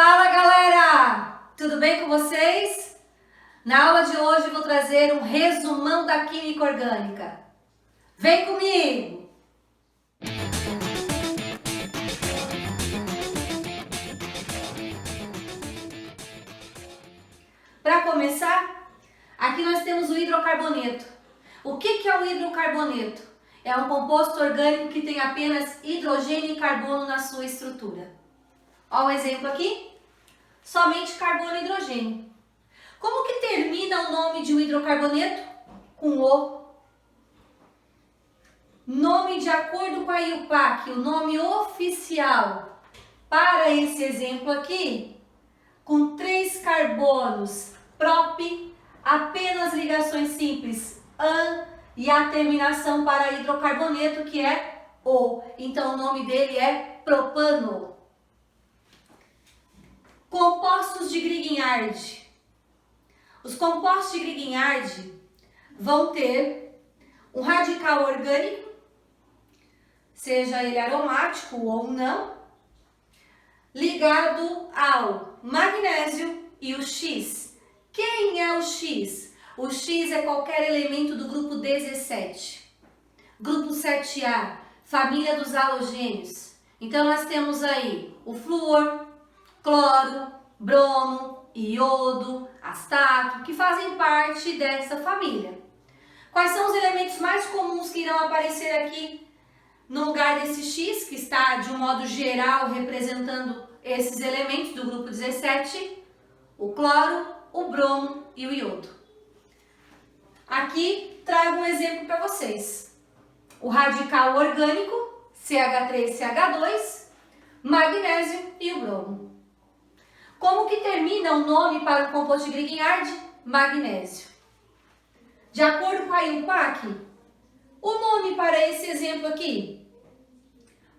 Fala galera, tudo bem com vocês? Na aula de hoje eu vou trazer um resumão da química orgânica. Vem comigo! Para começar, aqui nós temos o hidrocarboneto. O que é o hidrocarboneto? É um composto orgânico que tem apenas hidrogênio e carbono na sua estrutura. Olha o exemplo aqui. Somente carbono e hidrogênio. Como que termina o nome de um hidrocarboneto? Com O. Nome de acordo com a IUPAC, o nome oficial para esse exemplo aqui, com 3 carbonos, prop, apenas ligações simples, an, e a terminação para hidrocarboneto, que é O. Então o nome dele é propano. Compostos de Grignard. Os compostos de Grignard vão ter um radical orgânico, seja ele aromático ou não, ligado ao magnésio e o X. Quem é o X? O X é qualquer elemento do grupo 17. Grupo 7A, família dos halogênios. Então nós temos aí o flúor, cloro, bromo, iodo, astato, que fazem parte dessa família. Quais são os elementos mais comuns que irão aparecer aqui no lugar desse X, que está de um modo geral representando esses elementos do grupo 17? O cloro, o bromo e o iodo. Aqui trago um exemplo para vocês. O radical orgânico, CH3CH2, magnésio e o bromo. Como que termina o nome para o composto de Grignard? Magnésio. De acordo com a IUPAC, o nome para esse exemplo aqui?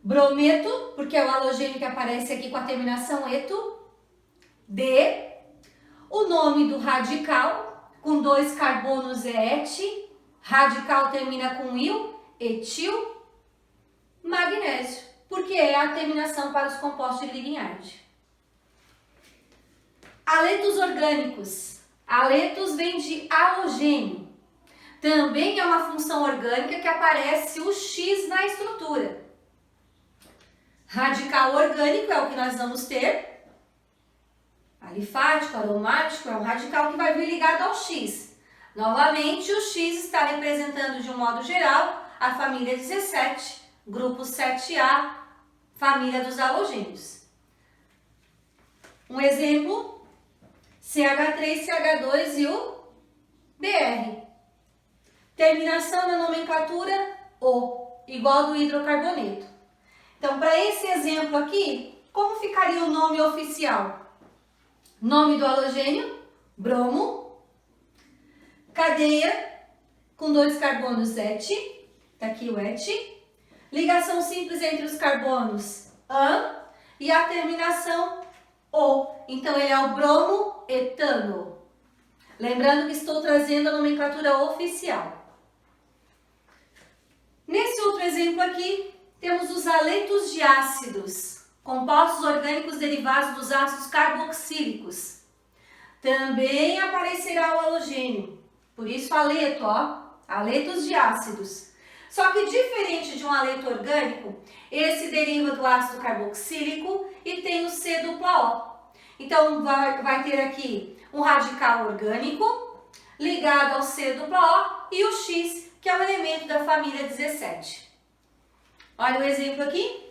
Brometo, porque é o halogênio que aparece aqui com a terminação eto. D. O nome do radical, com 2 carbonos é et. Radical termina com il, etil. Magnésio, porque é a terminação para os compostos de Grignard. Aletos orgânicos. Aletos vem de halogênio. Também é uma função orgânica que aparece o X na estrutura. Radical orgânico é o que nós vamos ter. Alifático, aromático, é um radical que vai vir ligado ao X. Novamente, o X está representando de um modo geral a família 17, grupo 7A, família dos halogênios. Um exemplo, CH3, CH2 e o Br. Terminação na nomenclatura O, igual do hidrocarboneto. Então, para esse exemplo aqui, como ficaria o nome oficial? Nome do halogênio, bromo. Cadeia com 2 carbonos et, tá aqui o et. Ligação simples entre os carbonos, an, e a terminação O. Então, ele é o bromo etano. Lembrando que estou trazendo a nomenclatura oficial. Nesse outro exemplo aqui, temos os aletos de ácidos, compostos orgânicos derivados dos ácidos carboxílicos. Também aparecerá o halogênio, por isso aleto, ó, aletos de ácidos. Só que diferente de um aleto orgânico, esse deriva do ácido carboxílico e tem o C dupla O. Então, vai ter aqui um radical orgânico ligado ao C dupla O e o X, que é um elemento da família 17. Olha o exemplo aqui.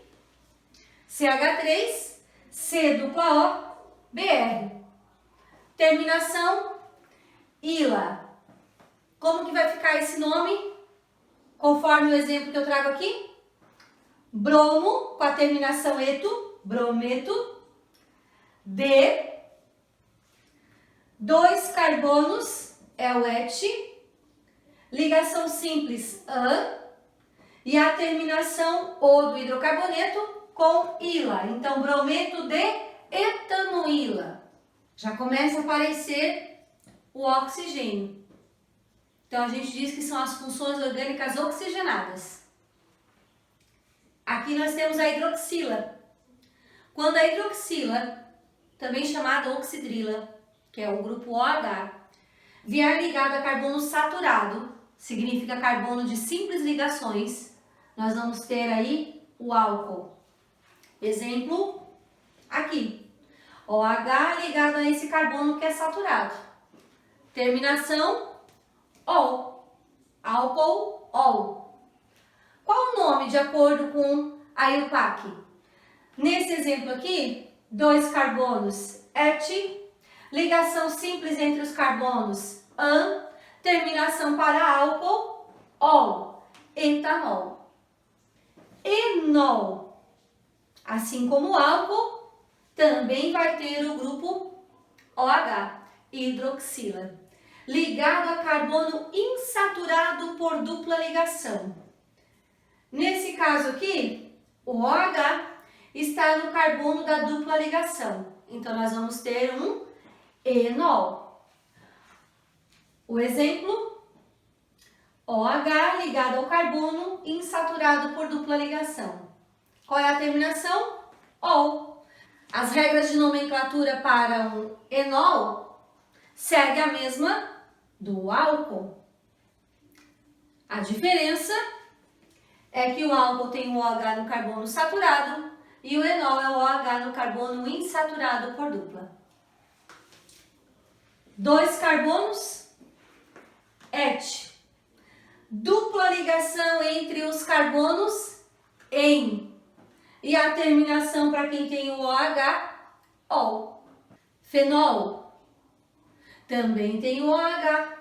CH3, C dupla O, Br. Terminação, ila. Como que vai ficar esse nome? Conforme o exemplo que eu trago aqui. Bromo, com a terminação eto, brometo. D. 2 carbonos é o et. Ligação simples, an. E a terminação O do hidrocarboneto com ila. Então, brometo de etanoíla. Já começa a aparecer o oxigênio. Então, a gente diz que são as funções orgânicas oxigenadas. Aqui nós temos a hidroxila. Quando a hidroxila também chamada oxidrila, que é o grupo OH, vier ligado a carbono saturado, significa carbono de simples ligações, nós vamos ter aí o álcool. Exemplo, aqui, OH ligado a esse carbono que é saturado. Terminação, ol, álcool, ol. Qual o nome de acordo com a IUPAC? Nesse exemplo aqui, 2 carbonos, et, ligação simples entre os carbonos, an, terminação para álcool, ol, etanol. Enol, assim como o álcool, também vai ter o grupo OH, hidroxila, ligado a carbono insaturado por dupla ligação. Nesse caso aqui, o OH está no carbono da dupla ligação. Então, nós vamos ter um enol. O exemplo, OH ligado ao carbono insaturado por dupla ligação. Qual é a terminação? Ol. As regras de nomenclatura para um enol seguem a mesma do álcool. A diferença é que o álcool tem o OH no carbono saturado e o enol é o OH no carbono insaturado por dupla. 2 carbonos, et. Dupla ligação entre os carbonos, em. E a terminação para quem tem o OH, ol. Fenol. Também tem o OH,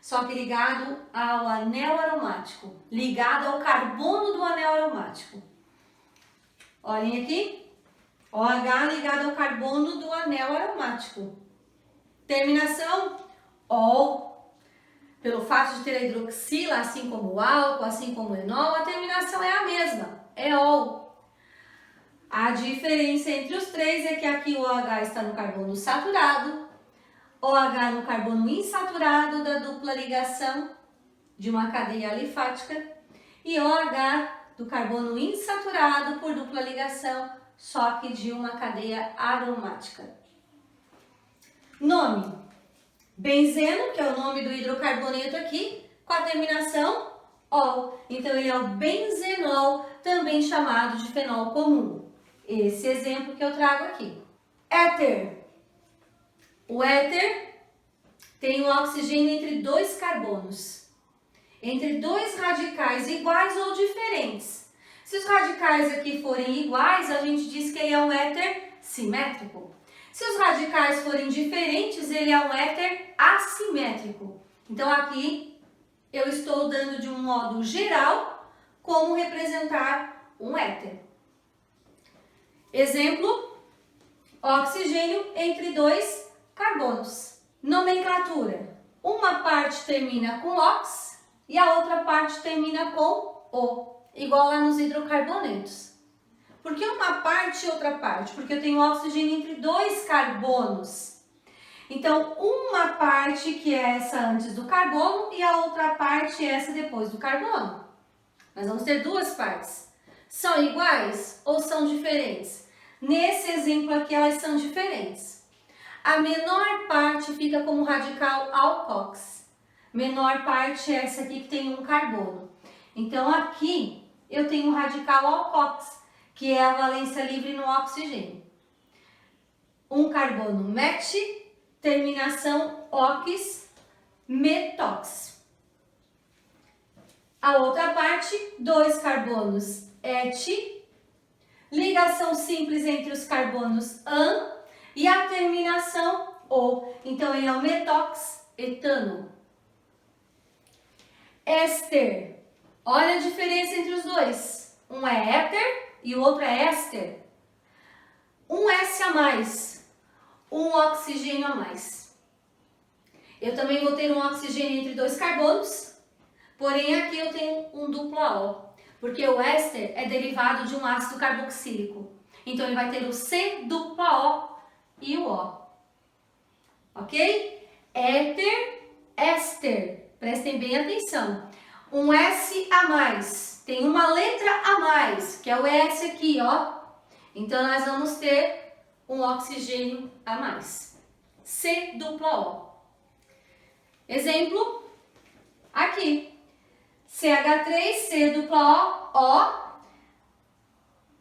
só que ligado ao anel aromático, ligado ao carbono do anel aromático. Olhem aqui, OH ligado ao carbono do anel aromático. Terminação, ol. Pelo fato de ter a hidroxila, assim como o álcool, assim como o enol, a terminação é a mesma, é ol. A diferença entre os três é que aqui o OH está no carbono saturado, OH no carbono insaturado da dupla ligação de uma cadeia alifática e OH do carbono insaturado por dupla ligação, só que de uma cadeia aromática. Nome: benzeno, que é o nome do hidrocarboneto aqui, com a terminação ol. Então, ele é o benzenol, também chamado de fenol comum. Esse exemplo que eu trago aqui. Éter. O éter tem o oxigênio entre 2 carbonos, entre 2 radicais iguais ou diferentes. Se os radicais aqui forem iguais, a gente diz que ele é um éter simétrico. Se os radicais forem diferentes, ele é um éter assimétrico. Então, aqui eu estou dando de um modo geral como representar um éter. Exemplo, oxigênio entre 2 carbonos. Nomenclatura: uma parte termina com ox e a outra parte termina com o, igual lá nos hidrocarbonetos. Por que uma parte e outra parte? Porque eu tenho oxigênio entre 2 carbonos. Então, uma parte que é essa antes do carbono e a outra parte essa depois do carbono. Nós vamos ter 2 partes. São iguais ou são diferentes? Nesse exemplo aqui, elas são diferentes. A menor parte fica como radical alcox. Menor parte é essa aqui que tem um carbono. Então, aqui eu tenho o radical alcox, que é a valência livre no oxigênio. Um carbono met, terminação ox, metox. A outra parte, 2 carbonos et, ligação simples entre os carbonos an e a terminação o. Então, ele é o metox etano. Éster. Olha a diferença entre os dois. Um é éter e o outro é éster. Um S a mais, um oxigênio a mais. Eu também vou ter um oxigênio entre 2 carbonos, porém aqui eu tenho um dupla O, porque o éster é derivado de um ácido carboxílico. Então ele vai ter o C dupla O e o O. Ok? Éter, éster. Prestem bem atenção. Um S a mais. Tem uma letra a mais, que é o S aqui, ó. Então, nós vamos ter um oxigênio a mais. C dupla O. Exemplo, aqui. CH3, C dupla O, O,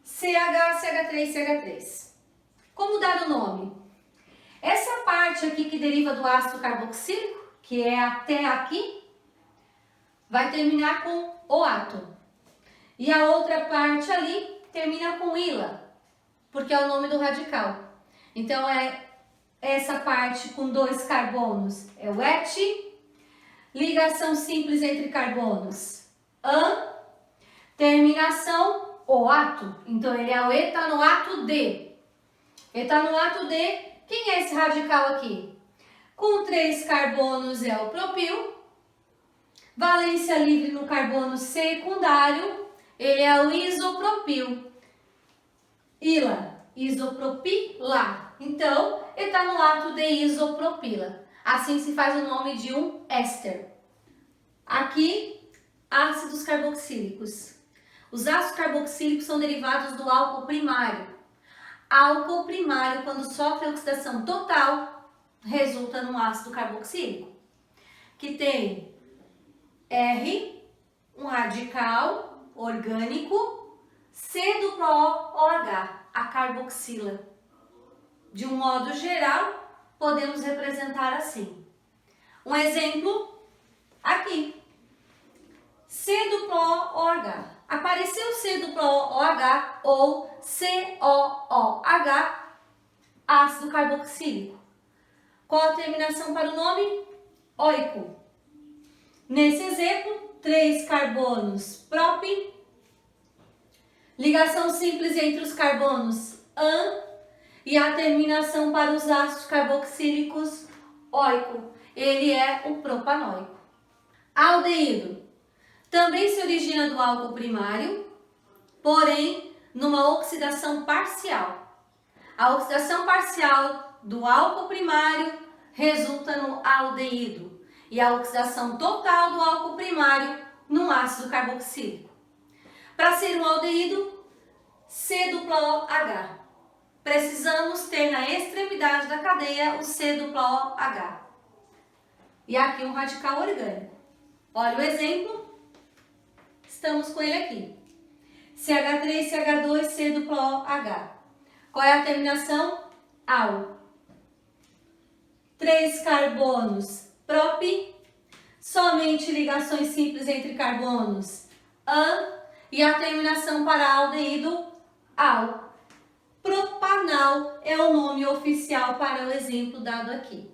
CH, CH3, CH3. Como dar o nome? Essa parte aqui que deriva do ácido carboxílico, que é até aqui, vai terminar com o átomo. E a outra parte ali termina com ila, porque é o nome do radical. Então, essa parte com 2 carbonos é o et, ligação simples entre carbonos, an, terminação oato. Então, ele é o etanoato D. Etanoato D, quem é esse radical aqui? Com 3 carbonos é o propil, valência livre no carbono secundário, ele é o isopropil. Ila, isopropila. Então, etanoato de isopropila. Assim se faz o nome de um éster. Aqui, ácidos carboxílicos. Os ácidos carboxílicos são derivados do álcool primário. Álcool primário, quando sofre oxidação total, resulta num ácido carboxílico, que tem R, um radical orgânico, C dupla O, OH, a carboxila. De um modo geral, podemos representar assim. Um exemplo, aqui. C dupla O, OH. Apareceu C dupla O, OH ou COOH, ácido carboxílico. Qual a terminação para o nome? Oico. Nesse exemplo, 3 carbonos prop, ligação simples entre os carbonos an, e a terminação para os ácidos carboxílicos oico. Ele é o propanoico. Aldeído também se origina do álcool primário, porém numa oxidação parcial. A oxidação parcial do álcool primário resulta no aldeído e a oxidação total do álcool primário num ácido carboxílico. Para ser um aldeído, C dupla OH. Precisamos ter na extremidade da cadeia o C dupla OH. E aqui um radical orgânico. Olha o exemplo. Estamos com ele aqui. CH3, CH2, C dupla OH. Qual é a terminação? Al. 3 carbonos prop, somente ligações simples entre carbonos an, e a terminação para aldeído al. Propanal é o nome oficial para o exemplo dado aqui.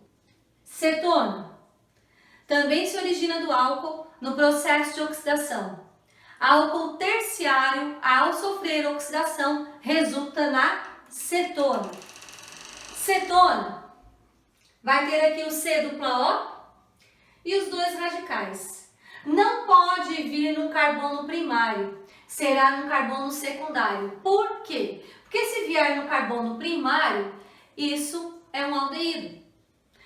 Cetona também se origina do álcool no processo de oxidação. Álcool terciário, ao sofrer oxidação, resulta na cetona. Cetona vai ter aqui o C dupla O e os 2 radicais. Não pode vir no carbono primário, será no carbono secundário. Por quê? Porque se vier no carbono primário, isso é um aldeído.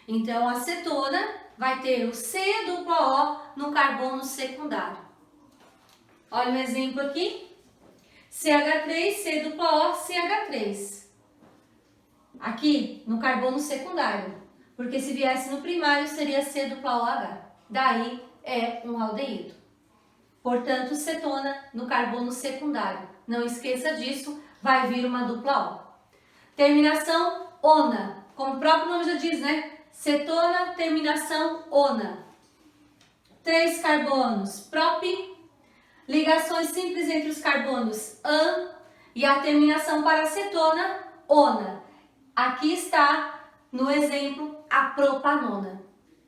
Então, a cetona vai ter o C dupla O no carbono secundário. Olha um exemplo aqui. CH3, C dupla O, CH3. Aqui, no carbono secundário. Porque se viesse no primário, seria C dupla OH. Daí, é um aldeído. Portanto, cetona no carbono secundário. Não esqueça disso, vai vir uma dupla O. Terminação ona. Como o próprio nome já diz, né? Cetona, terminação ona. 3 carbonos prop, ligações simples entre os carbonos an, e a terminação para cetona, ona. Aqui está, no exemplo, a propanona.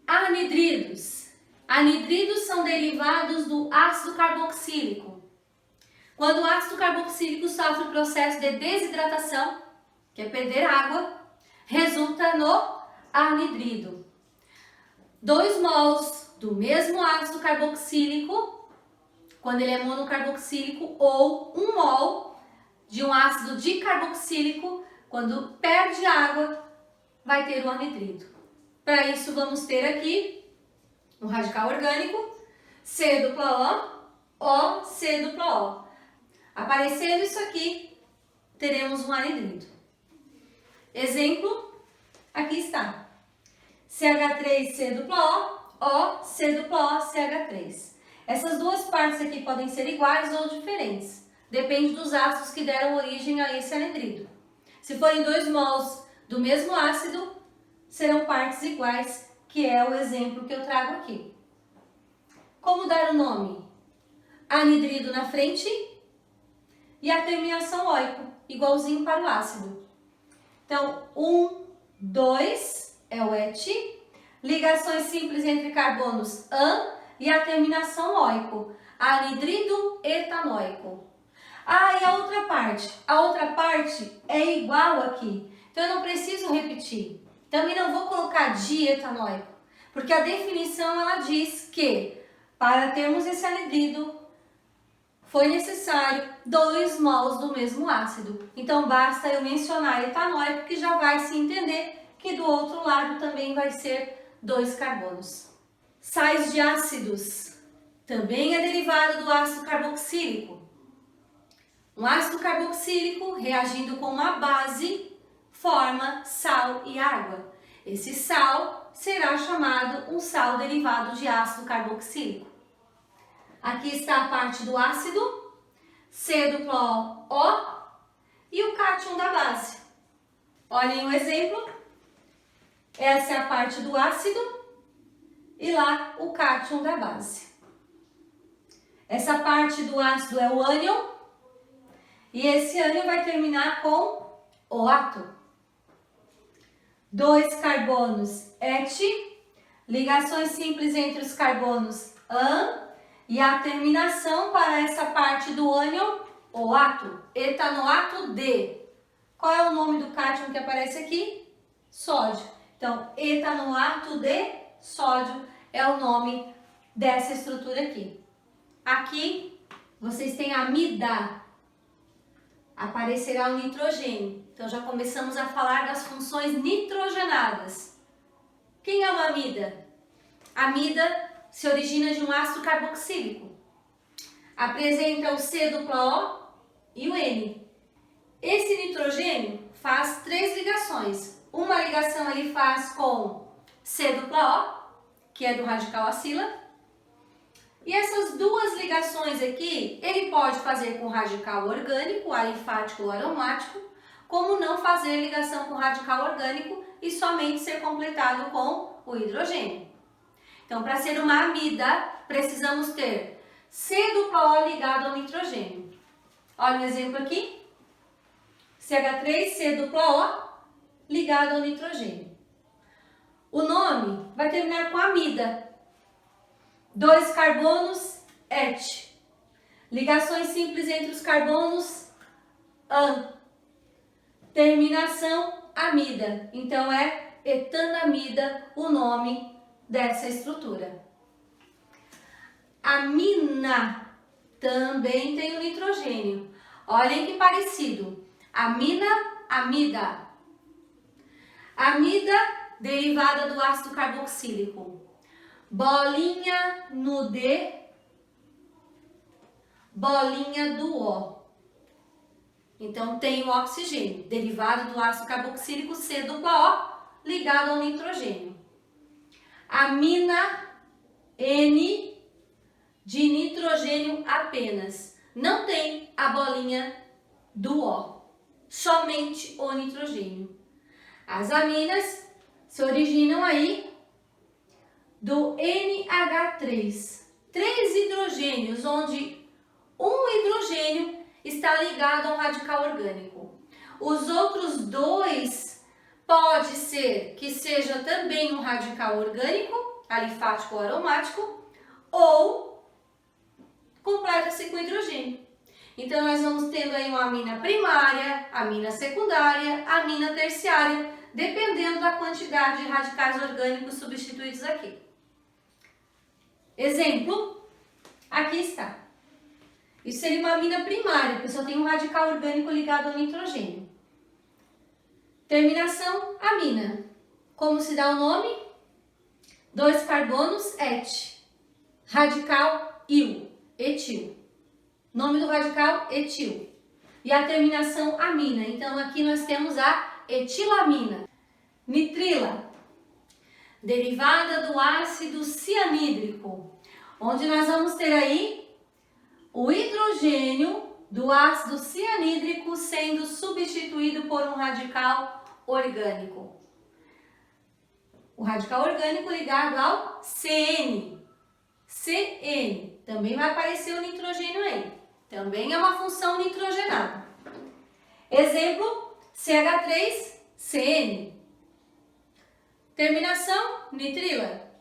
Anidridos. Anidridos são derivados do ácido carboxílico. Quando o ácido carboxílico sofre o processo de desidratação, que é perder água, resulta no anidrido. 2 mols do mesmo ácido carboxílico, quando ele é monocarboxílico, ou 1 mol de um ácido dicarboxílico, quando perde água, vai ter o anidrido. Para isso, vamos ter aqui um radical orgânico, C dupla O, C dupla O. Aparecendo isso aqui, teremos um anidrido. Exemplo, aqui está. CH3, C dupla O, C dupla O, CH3. Essas duas partes aqui podem ser iguais ou diferentes. Depende dos ácidos que deram origem a esse anidrido. Se forem 2 mols do mesmo ácido, serão partes iguais, que é o exemplo que eu trago aqui. Como dar o nome? Anidrido na frente e a terminação oico, igualzinho para o ácido. Então, 1, 2 é o et, ligações simples entre carbonos an e a terminação oico, anidrido etanoico. Ah, e a outra parte? A outra parte é igual aqui, então eu não preciso repetir. Também não vou colocar dietanoico, porque a definição ela diz que para termos esse anidrido foi necessário 2 mols do mesmo ácido. Então basta eu mencionar etanoico que já vai se entender que do outro lado também vai ser 2 carbonos. Sais de ácidos. Também é derivado do ácido carboxílico. Um ácido carboxílico reagindo com uma base forma sal e água. Esse sal será chamado um sal derivado de ácido carboxílico. Aqui está a parte do ácido, C duplo O e o cátion da base. Olhem o exemplo. Essa é a parte do ácido e lá o cátion da base. Essa parte do ácido é o ânion e esse ânion vai terminar com OAto. 2 carbonos et, ligações simples entre os carbonos an e a terminação para essa parte do ânion OAto, etanoato de. Qual é o nome do cátion que aparece aqui? Sódio. Então, etanoato de sódio é o nome dessa estrutura aqui. Aqui, vocês têm amida. Aparecerá o nitrogênio. Então, já começamos a falar das funções nitrogenadas. Quem é uma amida? A amida se origina de um ácido carboxílico. Apresenta o C dupla O e o N. Esse nitrogênio faz 3 ligações. Uma ligação ele faz com C dupla O, que é do radical acila. E essas 2 ligações aqui, ele pode fazer com radical orgânico, alifático ou aromático, como não fazer ligação com radical orgânico e somente ser completado com o hidrogênio. Então, para ser uma amida, precisamos ter C dupla O ligado ao nitrogênio. Olha o exemplo aqui. CH3, C dupla O ligado ao nitrogênio. O nome vai terminar com amida. 2 carbonos et. Ligações simples entre os carbonos an. Terminação amida. Então é etanamida o nome dessa estrutura. Amina também tem o nitrogênio. Olhem que parecido. Amina, amida. Amida derivada do ácido carboxílico. Bolinha no D, bolinha do O. Então, tem o oxigênio, derivado do ácido carboxílico C dupla O, ligado ao nitrogênio. Amina N de nitrogênio apenas. Não tem a bolinha do O, somente o nitrogênio. As aminas se originam aí do NH3, 3 hidrogênios, onde um hidrogênio está ligado a um radical orgânico. Os outros 2 pode ser que seja também um radical orgânico, alifático ou aromático, ou completa-se com hidrogênio. Então, nós vamos tendo aí uma amina primária, amina secundária, amina terciária, dependendo da quantidade de radicais orgânicos substituídos aqui. Exemplo, aqui está. Isso seria uma amina primária, porque só tem um radical orgânico ligado ao nitrogênio. Terminação, amina. Como se dá o nome? 2 carbonos et. Radical il, etil. Nome do radical, etil. E a terminação, amina. Então, aqui nós temos a etilamina. Nitrila, derivada do ácido cianídrico, onde nós vamos ter aí o hidrogênio do ácido cianídrico sendo substituído por um radical orgânico. O radical orgânico ligado ao CN. CN. Também vai aparecer o nitrogênio aí. Também é uma função nitrogenada. Exemplo, CH3CN. Terminação, nitrila.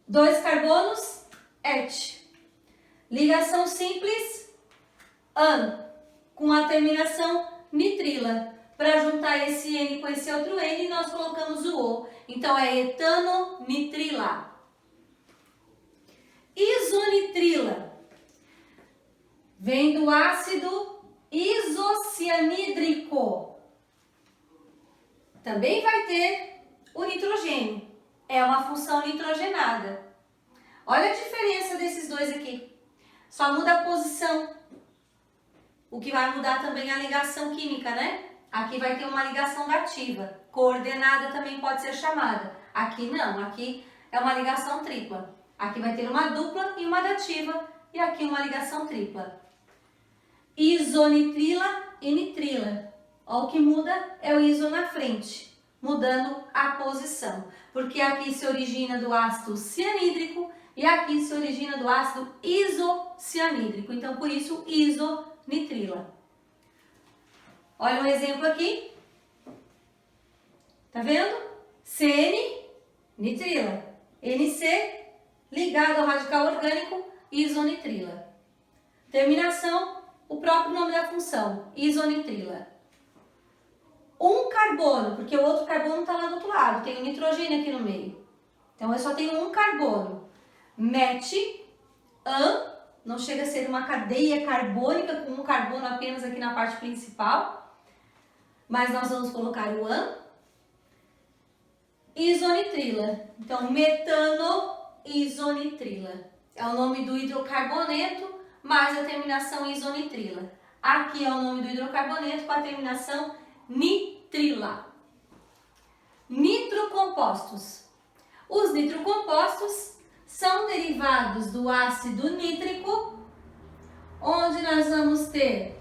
2 carbonos, et. Ligação simples, an, com a terminação nitrila. Para juntar esse N com esse outro N, nós colocamos o O. Então, é etanonitrila. Isonitrila. Vem do ácido isocianídrico. Também vai ter o nitrogênio. É uma função nitrogenada. Olha a diferença desses dois aqui. Só muda a posição. O que vai mudar também é a ligação química, né? Aqui vai ter uma ligação dativa. Coordenada também pode ser chamada. Aqui não, aqui é uma ligação tripla. Aqui vai ter uma dupla e uma dativa. E aqui uma ligação tripla. Isonitrila e nitrila. Ó, o que muda é o iso na frente, mudando a posição. Porque aqui se origina do ácido cianídrico e aqui se origina do ácido isocianídrico. Então, por isso, isonitrila. Olha um exemplo aqui. Tá vendo? CN, nitrila. NC, ligado ao radical orgânico, isonitrila. Terminação, o próprio nome da função, isonitrila. Um carbono, porque o outro carbono está lá do outro lado, tem um nitrogênio aqui no meio. Então, eu só tenho um carbono. Met, an, não chega a ser uma cadeia carbônica com um carbono apenas aqui na parte principal. Mas nós vamos colocar o an. Isonitrila. Então, metanoisonitrila. É o nome do hidrocarboneto, mais a terminação isonitrila. Aqui é o nome do hidrocarboneto com a terminação nitrila. Nitrocompostos. Os nitrocompostos são derivados do ácido nítrico, onde nós vamos ter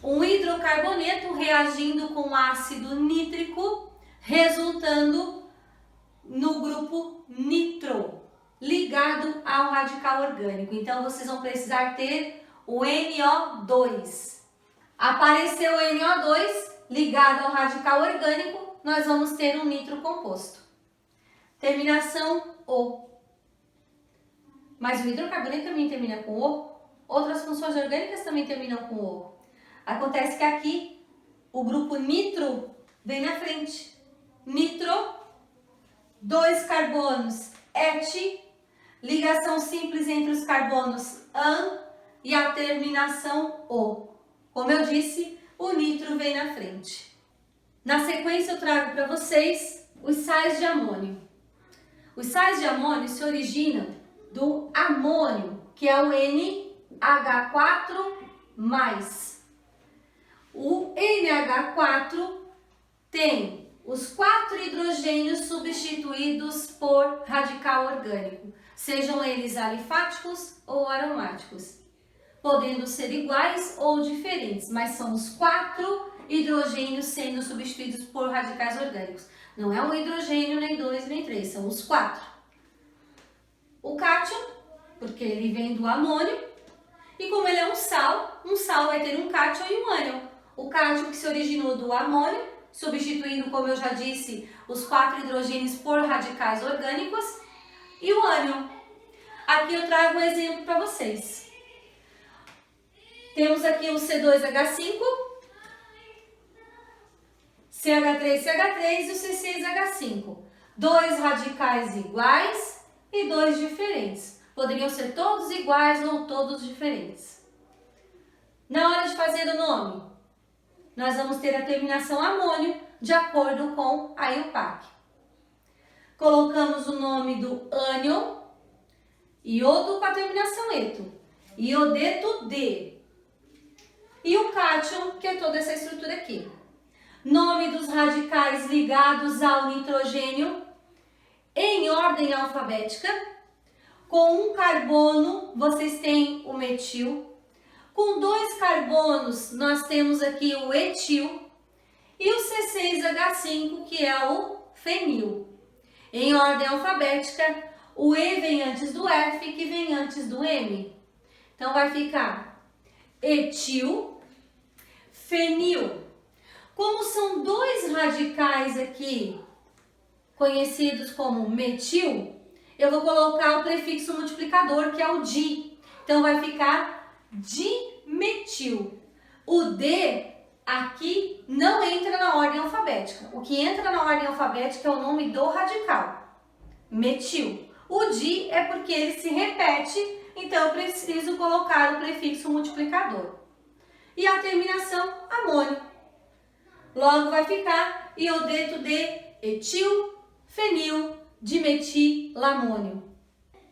um hidrocarboneto reagindo com ácido nítrico, resultando no grupo nitro, ligado ao radical orgânico. Então, vocês vão precisar ter o NO2. Apareceu o NO2 ligado ao radical orgânico, nós vamos ter um nitrocomposto. Terminação O. Mas o hidrocarboneto também termina com O. Outras funções orgânicas também terminam com O. Acontece que aqui o grupo nitro vem na frente. Nitro, 2 carbonos, et, ligação simples entre os carbonos an e a terminação O. Como eu disse, o nitro vem na frente. Na sequência eu trago para vocês os sais de amônio. Os sais de amônio se originam do amônio, que é o NH4+. O NH4 tem os 4 hidrogênios substituídos por radical orgânico, sejam eles alifáticos ou aromáticos, podendo ser iguais ou diferentes, mas são os 4 hidrogênios sendo substituídos por radicais orgânicos. Não é um hidrogênio, nem 2, nem 3, são os 4. O cátion, porque ele vem do amônio, e como ele é um sal vai ter um cátion e um ânion. O cátion que se originou do amônio, substituindo, como eu já disse, os 4 hidrogênios por radicais orgânicos, e o ânion. Aqui eu trago um exemplo para vocês. Temos aqui o C2H5, CH3CH3 e o C6H5. 2 radicais iguais e 2 diferentes. Poderiam ser todos iguais ou todos diferentes. Na hora de fazer o nome, nós vamos ter a terminação amônio de acordo com a IUPAC. Colocamos o nome do ânion, iodo com a terminação eto, iodeto D. E o cátion, que é toda essa estrutura aqui. Nome dos radicais ligados ao nitrogênio em ordem alfabética. Com um carbono, vocês têm o metil. Com 2 carbonos, nós temos aqui o etil. E o C6H5, que é o fenil. Em ordem alfabética, o E vem antes do F, que vem antes do M. Então, vai ficar etil, fenil. Como são 2 radicais aqui, conhecidos como metil, eu vou colocar o prefixo multiplicador, que é o di. Então, vai ficar dimetil. O D aqui não entra na ordem alfabética. O que entra na ordem alfabética é o nome do radical, metil. O di é porque ele se repete, então eu preciso colocar o prefixo multiplicador. E a terminação, amônio. Logo vai ficar iodeto de etil, fenil, dimetilamônio.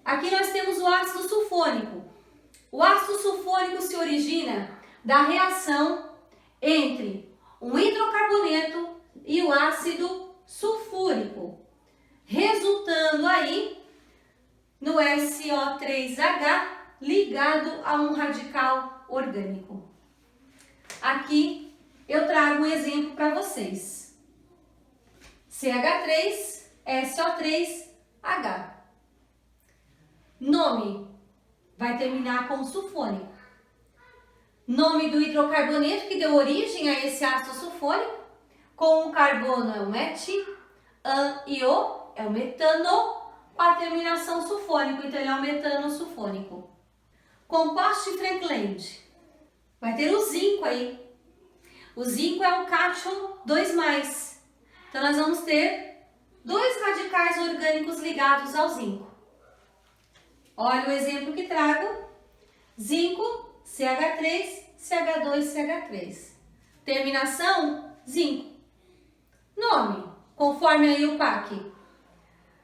Aqui nós temos o ácido sulfônico. O ácido sulfônico se origina da reação entre um hidrocarboneto e o ácido sulfúrico, resultando aí no SO3H ligado a um radical orgânico. Aqui eu trago um exemplo para vocês. CH3, SO3H. Nome vai terminar com sulfônico. Nome do hidrocarboneto que deu origem a esse ácido sulfônico. Com o carbono é o meti, an e o é o metano, com a terminação sulfônico, então ele é o metano sulfônico. Composto de Frankland. Vai ter o zinco aí. O zinco é o cátion 2+. Então nós vamos ter 2 radicais orgânicos ligados ao zinco. Olha o exemplo que trago. Zinco, CH3, CH2, CH3. Terminação, zinco. Nome, conforme aí o PAC.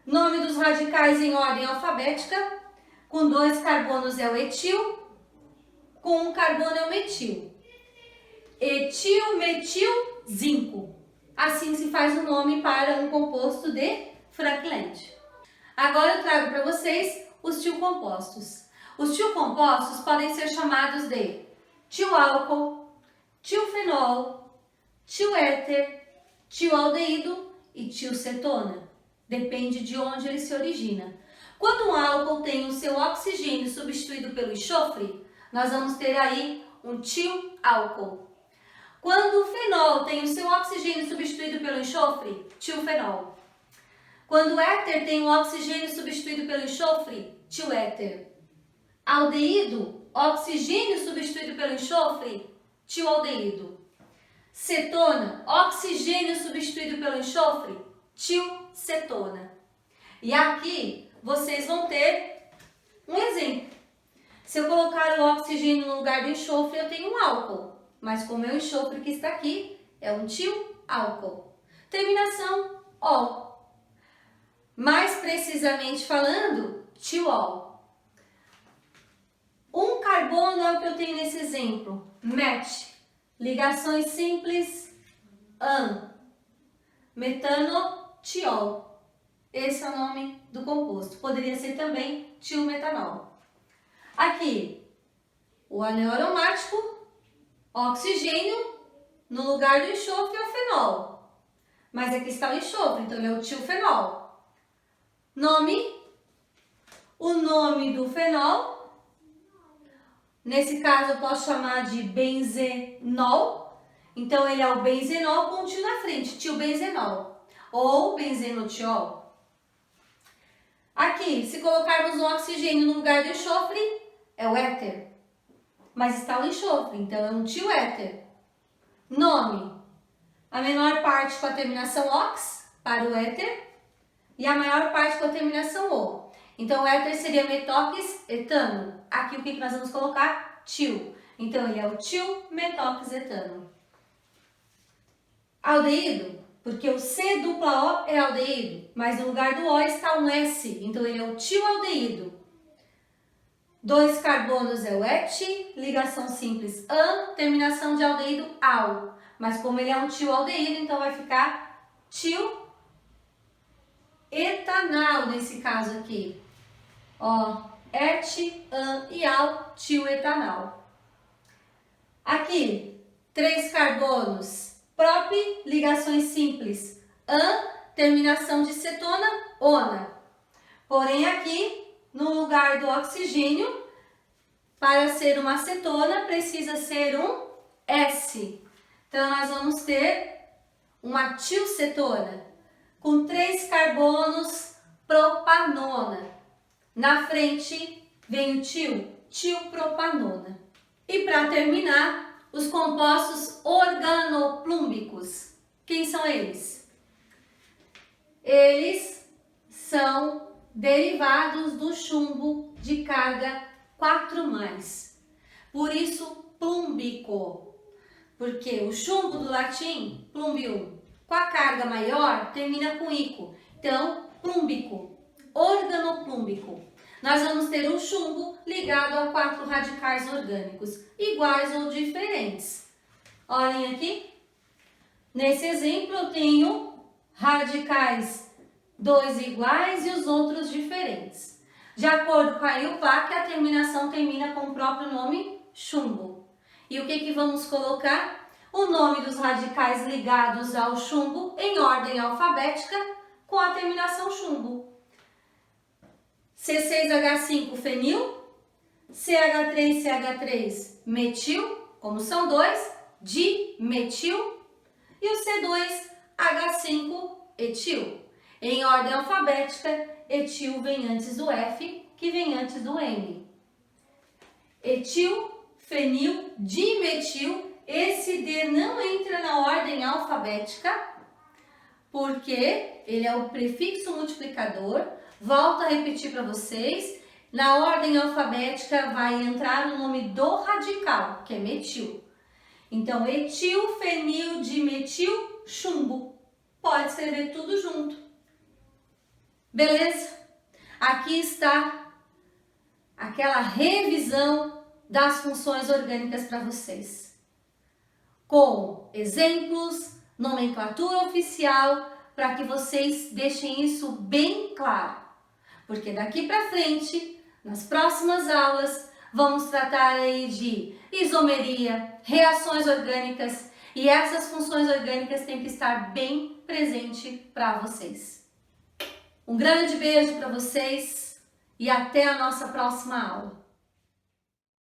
Nome dos radicais em ordem alfabética. Com 2 carbonos é o etil, com um carbono é o metil. Etil, metil, zinco. Assim se faz o nome para um composto de Frankland. Agora eu trago para vocês os tiocompostos. Os tiocompostos podem ser chamados de tioálcool, tiofenol, tioéter, tioaldeído e tiocetona. Depende de onde ele se origina. Quando um álcool tem o seu oxigênio substituído pelo enxofre, nós vamos ter aí um tioálcool. Quando o fenol tem o seu oxigênio substituído pelo enxofre, tiofenol. Quando o éter tem o oxigênio substituído pelo enxofre, tioéter. Aldeído, oxigênio substituído pelo enxofre, tioaldeído. Cetona, oxigênio substituído pelo enxofre, tiocetona. E aqui vocês vão ter um exemplo. Se eu colocar o oxigênio no lugar do enxofre, eu tenho um álcool. Mas como é o enxofre que está aqui, é um tioálcool. Terminação, ol. Mais precisamente falando, tiol. Um carbono é o que eu tenho nesse exemplo. Met. Ligações simples, an. Metanotiol. Esse é o nome do composto. Poderia ser também tiometanol. Aqui, o anel aromático, oxigênio, no lugar do enxofre é o fenol. Mas aqui está o enxofre, então ele é o tiofenol. Nome, o nome do fenol. Nesse caso eu posso chamar de benzenol. Então ele é o benzenol com o tio na frente, tiobenzenol. Ou benzenotiol. Aqui, se colocarmos um oxigênio no lugar do enxofre, é o éter. Mas está o enxofre, então é um tioéter. Nome, a menor parte com a terminação ox para o éter e a maior parte com a terminação o. Então o éter seria metóx etano. Aqui o que nós vamos colocar? Tio. Então ele é o tio-metóx etano. Aldeído, porque o C dupla O é aldeído, mas no lugar do O está um S, então ele é o tioaldeído. 2 carbonos é o et, ligação simples an, terminação de aldeído al. mas como ele é um tioaldeído, então vai ficar tioetanal nesse caso aqui. Ó, et, an e al, tioetanal. Aqui, 3 carbonos, prop, ligações simples, an, terminação de cetona, ona. Porém aqui, no lugar do oxigênio, para ser uma acetona, precisa ser um S. Então, nós vamos ter uma tilcetona, com 3 carbonos, propanona. Na frente vem o tilpropanona. E para terminar, os compostos organoplúmbicos. Quem são eles? Eles são derivados do chumbo de carga 4+. Por isso, plúmbico. Porque o chumbo do latim, plumbium, com a carga maior, termina com ico. Então, plúmbico, organoplúmbico. Nós vamos ter um chumbo ligado a 4 radicais orgânicos, iguais ou diferentes. Olhem aqui. Nesse exemplo, eu tenho radicais 2 iguais e os outros diferentes. De acordo com a IUPAC, a terminação termina com o próprio nome chumbo. E o que vamos colocar? O nome dos radicais ligados ao chumbo em ordem alfabética com a terminação chumbo. C6H5 fenil, CH3CH3 metil, como são 2, dimetil, e o C2H5 etil. Em ordem alfabética, etil vem antes do F, que vem antes do M. Etil, fenil, dimetil, esse D não entra na ordem alfabética, porque ele é o prefixo multiplicador. Volto a repetir para vocês, na ordem alfabética vai entrar o nome do radical, que é metil. Então, etil, fenil, dimetil, chumbo. Pode escrever tudo junto. Beleza? Aqui está aquela revisão das funções orgânicas para vocês. Com exemplos, nomenclatura oficial, para que vocês deixem isso bem claro. Porque daqui para frente, nas próximas aulas, vamos tratar aí de isomeria, reações orgânicas, e essas funções orgânicas têm que estar bem presente para vocês. Um grande beijo para vocês e até a nossa próxima aula.